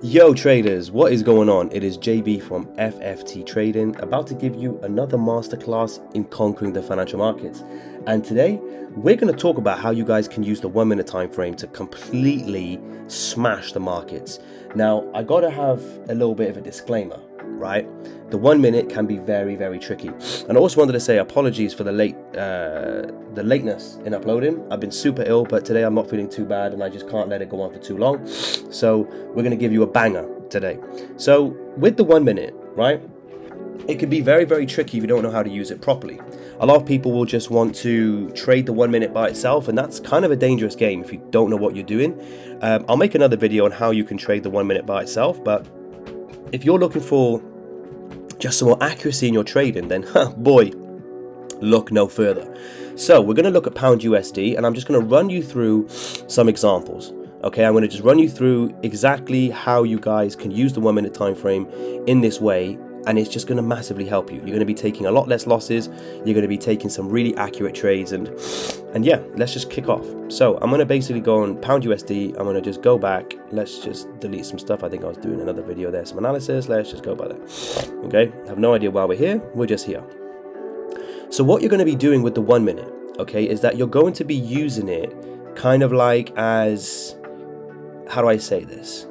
Yo traders, what is going on? It is JB from FFT Trading, about to give you another masterclass in conquering the financial markets. And today we're going to talk about how you guys can use the 1 minute time frame to completely smash the markets. Now, I got to have a little bit of a disclaimer, right? The 1 minute can be very, very tricky. And I also wanted to say apologies for the lateness in uploading. I've been super ill, but today I'm not feeling too bad and I just can't let it go on for too long. So we're going to give you a banger today. So with the 1 minute, right? It can be very, very tricky if you don't know how to use it properly. A lot of people will just want to trade the 1 minute by itself, and that's kind of a dangerous game if you don't know what you're doing. I'll make another video on how you can trade the 1 minute by itself, but if you're looking for just some more accuracy in your trading, then boy, look no further. So we're going to look at pound USD, and I'm just going to run you through some examples. Okay, I'm going to just run you through exactly how you guys can use the 1 minute time frame in this way, and it's just going to massively help you. You're going to be taking a lot less losses. You're going to be taking some really accurate trades, and yeah, let's just kick off. So I'm going to basically go on pound USD. I'm going to just go back. Let's just delete some stuff. I think I was doing another video there, some analysis. Let's just go by that. Okay, I have no idea why we're here. We're just here. So what you're going to be doing with the 1 minute, okay, is that you're going to be using it kind of like as, how do I say this?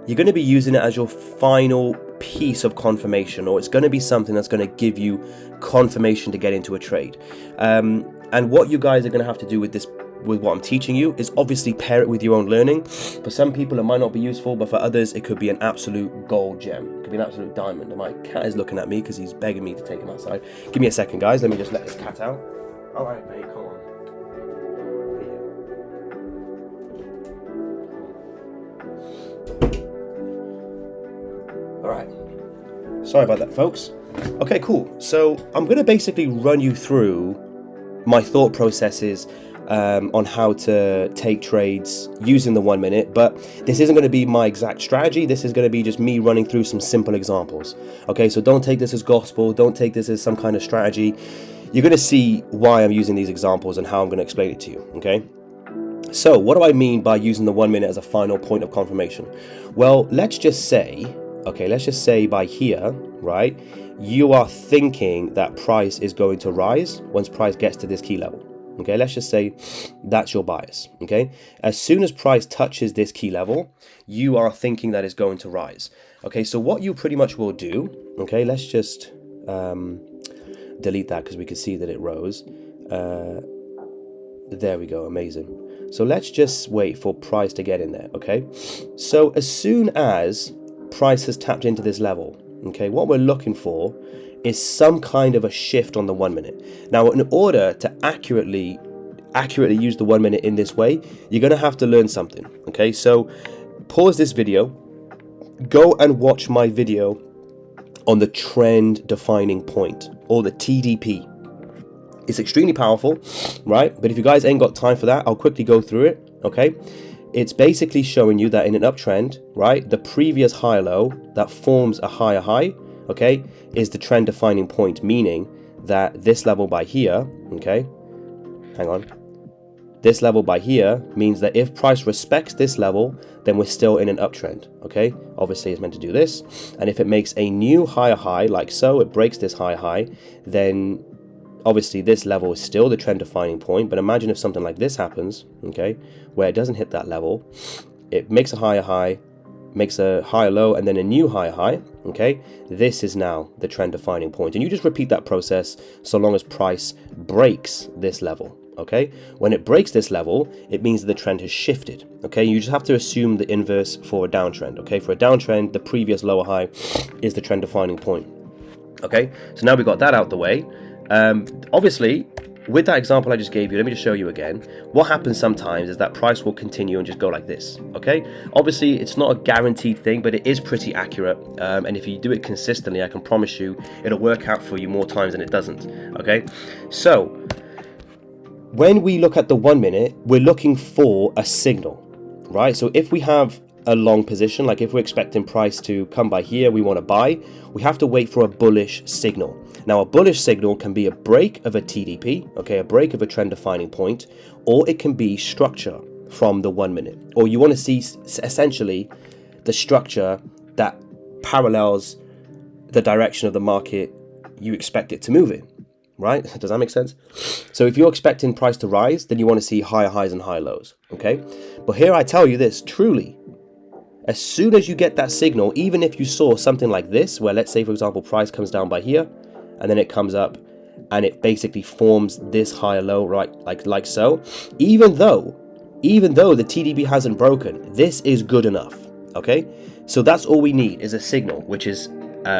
You're going to be using it as your final piece of confirmation, or it's going to be something that's going to give you confirmation to get into a trade. And what you guys are going to have to do with this, with what I'm teaching you, is obviously pair it with your own learning. For some people it might not be useful, but for others it could be an absolute gold gem. It could be an absolute diamond. And my cat is looking at me because he's begging me to take him outside. Give me a second, guys. Let me just let this cat out. All right, mate, come on. All right, sorry about that, folks. Okay, cool. So I'm going to basically run you through my thought processes on how to take trades using the 1 minute, but this isn't going to be my exact strategy. This is going to be just me running through some simple examples. Okay, so don't take this as gospel. Don't take this as some kind of strategy. You're going to see why I'm using these examples and how I'm going to explain it to you. Okay, so what do I mean by using the 1 minute as a final point of confirmation? Well, let's just say by here, right, you are thinking that price is going to rise once price gets to this key level. Okay, let's just say that's your bias. Okay, as soon as price touches this key level, you are thinking that it's going to rise. Okay, so what you pretty much will do, okay, let's just delete that because we can see that it rose. There we go, amazing. So let's just wait for price to get in there. Okay, so as soon as price has tapped into this level, okay, what we're looking for is some kind of a shift on the 1 minute. Now, in order to accurately use the 1 minute in this way, you're going to have to learn something. Okay, so pause this video, go and watch my video on the trend defining point, or the TDP. It's extremely powerful, right? But if you guys ain't got time for that, I'll quickly go through it. Okay, it's basically showing you that in an uptrend, right, the previous high low that forms a higher high, okay, is the trend defining point, meaning that this level by here, okay, hang on, this level by here means that if price respects this level, then we're still in an uptrend. Okay, obviously it's meant to do this, and if it makes a new higher high like so, it breaks this higher high, then obviously this level is still the trend defining point. But imagine if something like this happens, okay, where it doesn't hit that level, it makes a higher high, makes a higher low, and then a new higher high. Okay, this is now the trend defining point, and you just repeat that process so long as price breaks this level. Okay, when it breaks this level, it means that the trend has shifted. Okay, you just have to assume the inverse for a downtrend. Okay, for a downtrend, the previous lower high is the trend defining point. Okay, so now we got that out the way. Obviously, with that example I just gave you, let me just show you again. What happens sometimes is that price will continue and just go like this. Okay, obviously it's not a guaranteed thing, but it is pretty accurate, and if you do it consistently, I can promise you it'll work out for you more times than it doesn't. Okay, so when we look at the 1 minute, we're looking for a signal, right? So if we have a long position, like if we're expecting price to come by here, we want to buy, we have to wait for a bullish signal. Now, a bullish signal can be a break of a TDP, okay, a break of a trend defining point, or it can be structure, from the 1 minute, or you want to see essentially the structure that parallels the direction of the market you expect it to move in, right? Does that make sense? So if you're expecting price to rise, then you want to see higher highs and higher lows, okay? But here I tell you this, truly, as soon as you get that signal, even if you saw something like this, where let's say, for example, price comes down by here, and then it comes up, and it basically forms this higher low, right? Like so, even though the TDP hasn't broken, this is good enough, okay? So that's all we need is a signal, which is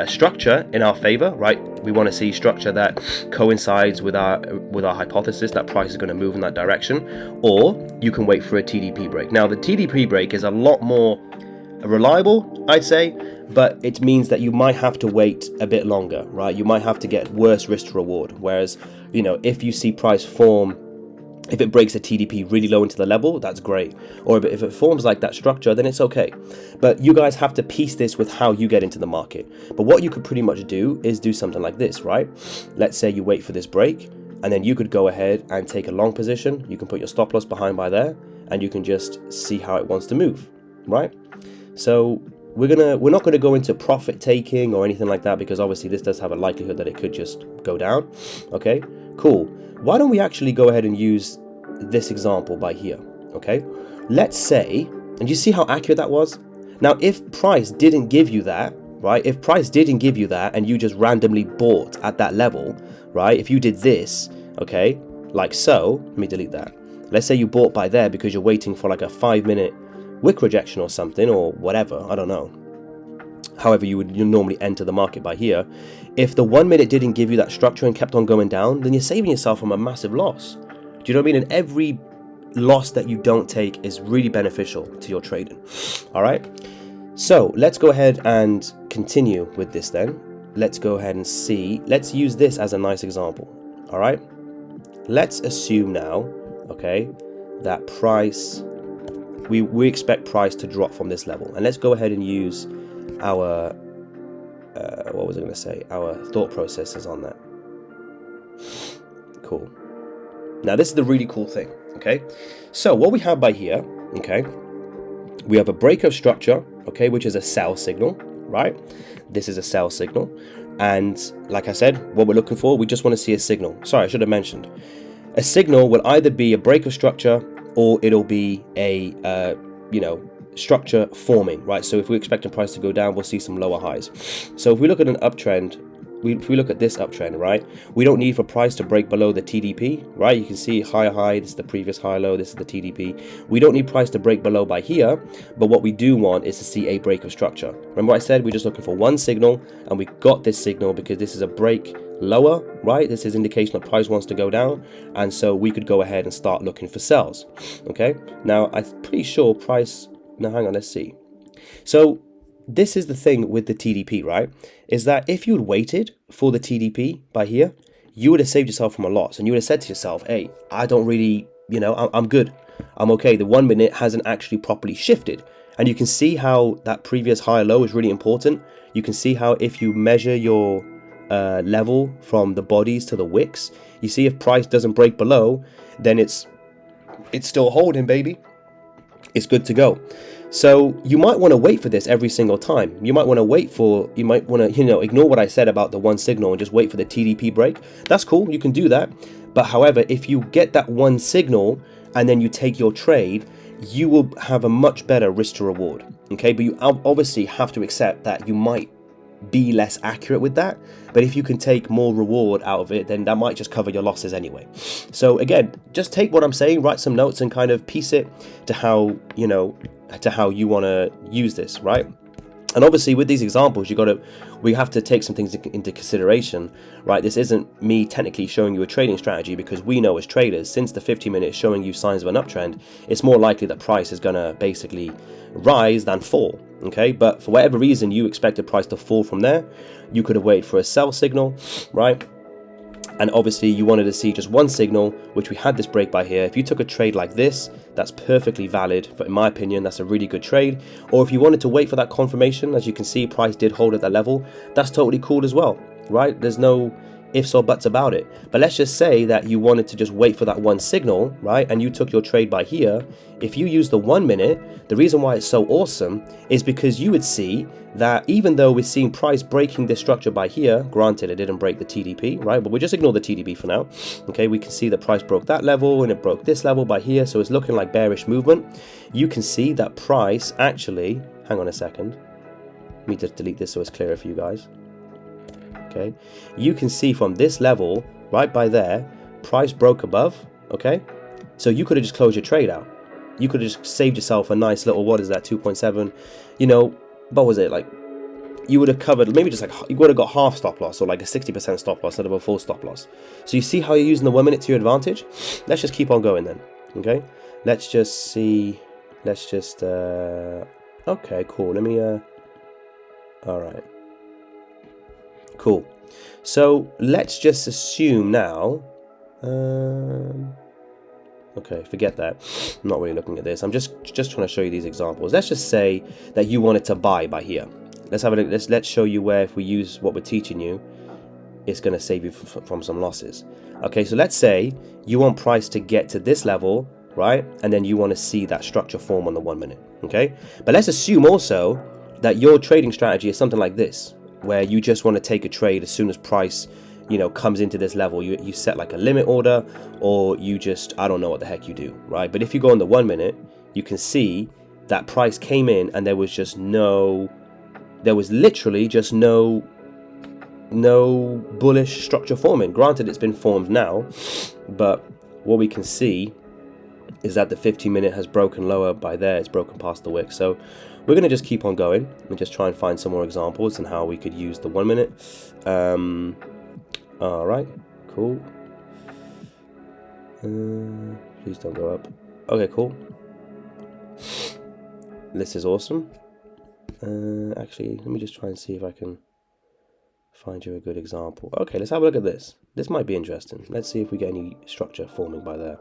structure in our favor, right? We want to see structure that coincides with our hypothesis that price is going to move in that direction, or you can wait for a TDP break. Now, the TDP break is a lot more reliable, I'd say, but it means that you might have to wait a bit longer, right? You might have to get worse risk to reward. Whereas, you know, if you see price form, if it breaks a TDP really low into the level, that's great. Or if it forms like that structure, then it's okay. But you guys have to piece this with how you get into the market. But what you could pretty much do is do something like this, right? Let's say you wait for this break, and then you could go ahead and take a long position. You can put your stop loss behind by there, and you can just see how it wants to move, right? So we're not gonna go into profit taking or anything like that, because obviously this does have a likelihood that it could just go down. Okay, cool. Why don't we actually go ahead and use this example by here? Okay, let's say, and you see how accurate that was? Now, if price didn't give you that, right? If price didn't give you that and you just randomly bought at that level, right? If you did this, okay, like so, let me delete that. Let's say you bought by there because you're waiting for like a 5-minute wick rejection or something, or whatever, I don't know. However you normally enter the market by here. If the 1 minute didn't give you that structure and kept on going down, then you're saving yourself from a massive loss. Do you know what I mean? And every loss that you don't take is really beneficial to your trading. All right. So let's go ahead and continue with this then. Let's go ahead and see. Let's use this as a nice example. All right. Let's assume now, okay, that price, we expect price to drop from this level. And let's go ahead and use our, what was I going to say? Our thought processes on that. Cool. Now, this is the really cool thing, okay? So what we have by here, okay, we have a breakout structure, okay, which is a sell signal, right? This is a sell signal. And like I said, what we're looking for, we just want to see a signal. Sorry, I should have mentioned. A signal will either be a breakout structure or it'll be a, structure forming, right? So if we're expecting price to go down, we'll see some lower highs. So if we look at an uptrend, if we look at this uptrend, right, we don't need for price to break below the TDP, right? You can see higher high, this is the previous high low, this is the TDP. We don't need price to break below by here, but what we do want is to see a break of structure. Remember I said we're just looking for one signal, and we got this signal because this is a break lower, right? This is indication that price wants to go down, and so we could go ahead and start looking for sells. Okay, now I'm pretty sure price, now hang on, let's see. So this is the thing with the TDP, right? Is that if you'd waited for the TDP by here, you would have saved yourself from a loss, and you would have said to yourself, hey, I don't really, I'm good. I'm okay. The 1 minute hasn't actually properly shifted. And you can see how that previous high low is really important. You can see how if you measure your level from the bodies to the wicks, you see if price doesn't break below, then it's still holding, baby. It's good to go. So you might want to wait for this every single time. You might want to ignore what I said about the one signal and just wait for the TDP break. That's cool. You can do that. But however, if you get that one signal and then you take your trade, you will have a much better risk to reward. Okay. But you obviously have to accept that you might be less accurate with that, but if you can take more reward out of it, then that might just cover your losses anyway. So again, just take what I'm saying, write some notes, and kind of piece it to how you want to use this, right? And obviously with these examples, we have to take some things into consideration, right? This isn't me technically showing you a trading strategy, because we know as traders, since the 50 minutes showing you signs of an uptrend, it's more likely that price is going to basically rise than fall, okay? But for whatever reason, you expected price to fall from there, you could have waited for a sell signal, right? And obviously you wanted to see just one signal, which we had this break by here. If you took a trade like this, that's perfectly valid. But in my opinion, that's a really good trade. Or if you wanted to wait for that confirmation, as you can see, price did hold at that level, that's totally cool as well, right? There's no ifs or buts about it. But let's just say that you wanted to just wait for that one signal, right? And you took your trade by here. If you use the 1 minute, the reason why it's so awesome is because you would see that even though we're seeing price breaking this structure by here, granted it didn't break the TDP, right? But we'll just ignore the TDP for now. Okay, we can see that price broke that level and it broke this level by here. So it's looking like bearish movement. You can see that price actually, hang on a second. Let me just delete this so it's clearer for you guys. Okay, you can see from this level right by there, price broke above. Okay, so you could have just closed your trade out. You could have just saved yourself a nice little, what is that, 2.7, you know, what was it, like, you would have covered, maybe just like, you would have got half stop loss or like a 60% stop loss instead of a full stop loss. So you see how you're using the 1 minute to your advantage? Let's just keep on going then. Okay, let's just see, let's just, okay, cool, let me, all right. Cool. So let's just assume now, okay, forget that. I'm not really looking at this. I'm just trying to show you these examples. Let's just say that you wanted to buy by here. Let's have a look. Let's show you where if we use what we're teaching you, it's going to save you from some losses. Okay, so let's say you want price to get to this level, right? And then you want to see that structure form on the 1 minute. Okay, but let's assume also that your trading strategy is something like this, where you just want to take a trade as soon as price, you know, comes into this level. You set like a limit order, or you just, I don't know what the heck you do, right? But if you go on the 1 minute, you can see that price came in and there was just literally just no bullish structure forming. Granted, it's been formed now, but what we can see is that the 15-minute has broken lower by there. It's broken past the wick. So we're going to just keep on going and just try and find some more examples and how we could use the 1 minute. All right, cool. Please don't go up. Okay, cool. This is awesome. Actually, let me just try and see if I can find you a good example. Okay, let's have a look at this. This might be interesting. Let's see if we get any structure forming by there.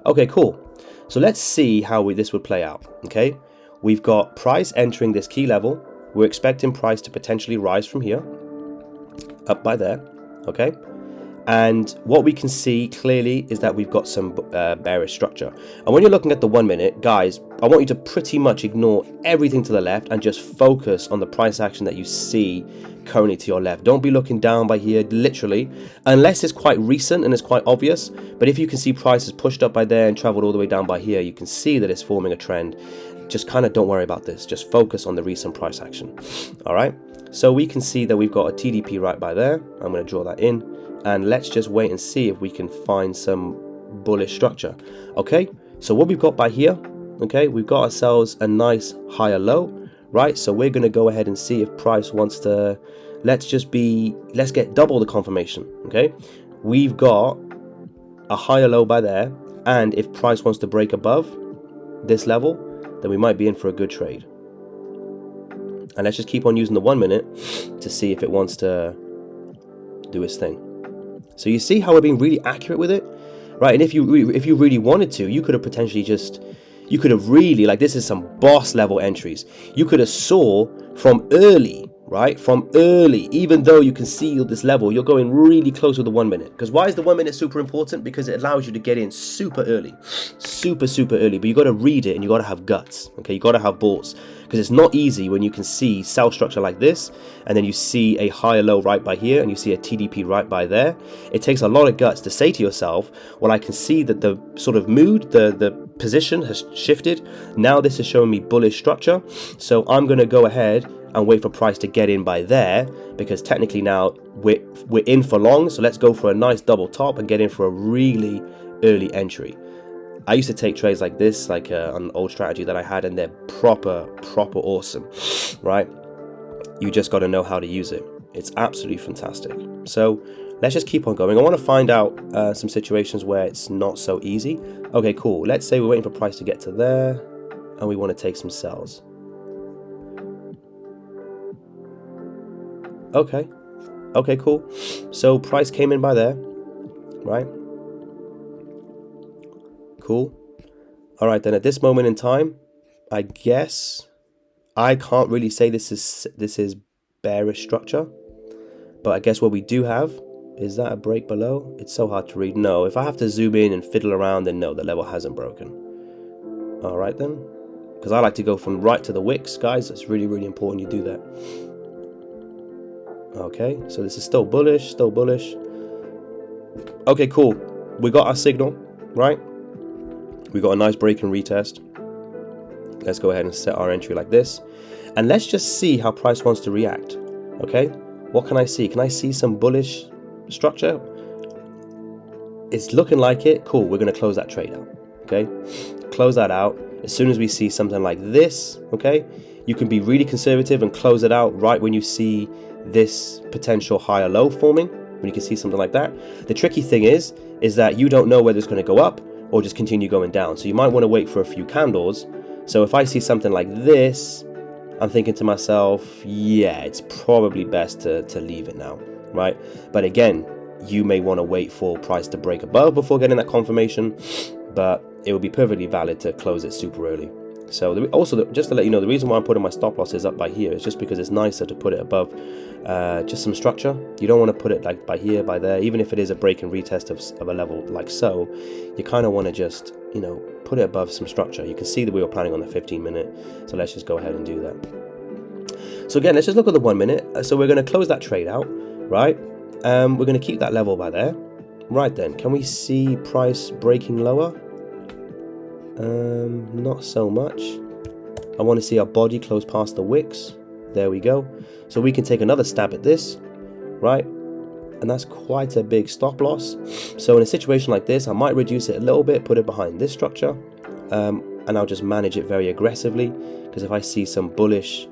Okay, cool. So let's see how this would play out. Okay, we've got price entering this key level. We're expecting price to potentially rise from here up by there. Okay, and what we can see clearly is that we've got some bearish structure. And when you're looking at the 1 minute, guys, I want you to pretty much ignore everything to the left and just focus on the price action that you see currently to your left. Don't be looking down by here, literally, unless it's quite recent and it's quite obvious. But if you can see price is pushed up by there and traveled all the way down by here, you can see that it's forming a trend. Just kind of don't worry about this. Just focus on the recent price action. All right, so we can see that we've got a TDP right by there. I'm going to draw that in, and let's just wait and see if we can find some bullish structure. Okay, so what we've got by here, okay, we've got ourselves a nice higher low, right? So we're going to go ahead and see if price wants to, let's get double the confirmation. Okay, we've got a higher low by there, and if price wants to break above this level, then we might be in for a good trade. And let's just keep on using the 1 minute to see if it wants to do its thing. So you see how we're being really accurate with it, right? And if you really wanted to, you could have potentially you could have really, like, this is some boss level entries. You could have saw from early, right? From early, even though you can see this level, you're going really close with the 1 minute. Because why is the 1 minute super important? Because it allows you to get in super early, super early. But you got to read it and you got to have guts. Okay, you got to have balls. Because it's not easy when you can see sell structure like this, and then you see a higher low right by here, and you see a TDP right by there. It takes a lot of guts to say to yourself, well, I can see that the sort of mood, the position has shifted. Now this is showing me bullish structure. So I'm going to go ahead and wait for price to get in by there, because technically now we're in for long. So let's go for a nice double top and get in for a really early entry. I used to take trades like this, like an old strategy that I had, and they're proper awesome, right? You just got to know how to use it. It's absolutely fantastic. So let's just keep on going. I want to find out some situations where it's not so easy. Okay, cool. Let's say we're waiting for price to get to there, and we want to take some sells. Okay, cool. So price came in by there, right? Cool. All right, then at this moment in time, I guess I can't really say this is bearish structure, but I guess what we do have Is that a break below? It's so hard to read. No, if I have to zoom in and fiddle around, then no, the level hasn't broken. All right then, because I like to go from right to the wicks, guys. It's really, really important you do that. Okay, so this is still bullish, still bullish. Okay, cool. We got our signal, right? We got a nice break and retest. Let's go ahead and set our entry like this. And let's just see how price wants to react. Okay, what can I see? Can I see some bullish structure? It's looking like it. Cool, we're going to close that trade out. Okay, close that out. As soon as we see something like this, okay, you can be really conservative and close it out right when you see this potential higher low forming, when you can see something like that. The tricky thing is that you don't know whether it's going to go up or just continue going down. So you might want to wait for a few candles. So if I see something like this, I'm thinking to myself, yeah, it's probably best to leave it now, right? But again, you may want to wait for price to break above before getting that confirmation, but it would be perfectly valid to close it super early. So also, just to let you know, the reason why I'm putting my stop losses up by here is just because it's nicer to put it above just some structure. You don't want to put it like by here, by there, even if it is a break and retest of a level like so. You kind of want to just, you know, put it above some structure. You can see that we were planning on the 15-minute, so let's just go ahead and do that. So again, let's just look at the 1 minute. So we're going to close that trade out, right? We're going to keep that level by there. Right then, can we see price breaking lower? Not so much. I want to see our body close past the wicks. There we go. So we can take another stab at this, right? And that's quite a big stop loss. So in a situation like this, I might reduce it a little bit, put it behind this structure, and I'll just manage it very aggressively, because if I see some bullish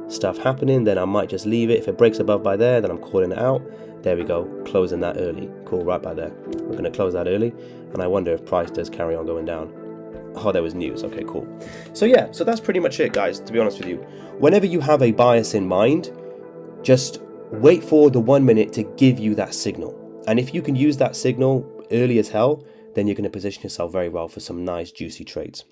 stuff happening, then I might just leave it. If it breaks above by there, then I'm calling it out. There we go, closing that early. Cool, right by there. We're going to close that early, and I wonder if price does carry on going down. Oh, there was news. Okay, cool. So yeah, so that's pretty much it, guys, to be honest with you. Whenever you have a bias in mind, just wait for the 1 minute to give you that signal. And if you can use that signal early as hell, then you're going to position yourself very well for some nice, juicy trades.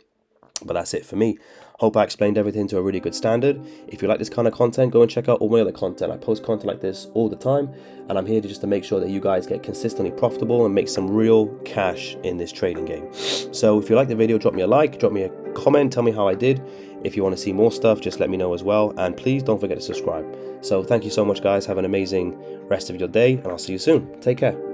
But that's it for me. Hope I explained everything to a really good standard. If you like this kind of content, go and check out all my other content. I post content like this all the time, and I'm here to make sure that you guys get consistently profitable and make some real cash in this trading game. So if you like the video, drop me a like, drop me a comment, tell me how I did. If you want to see more stuff, just let me know as well, and please don't forget to subscribe. So thank you so much, guys. Have an amazing rest of your day, and I'll see you soon. Take care.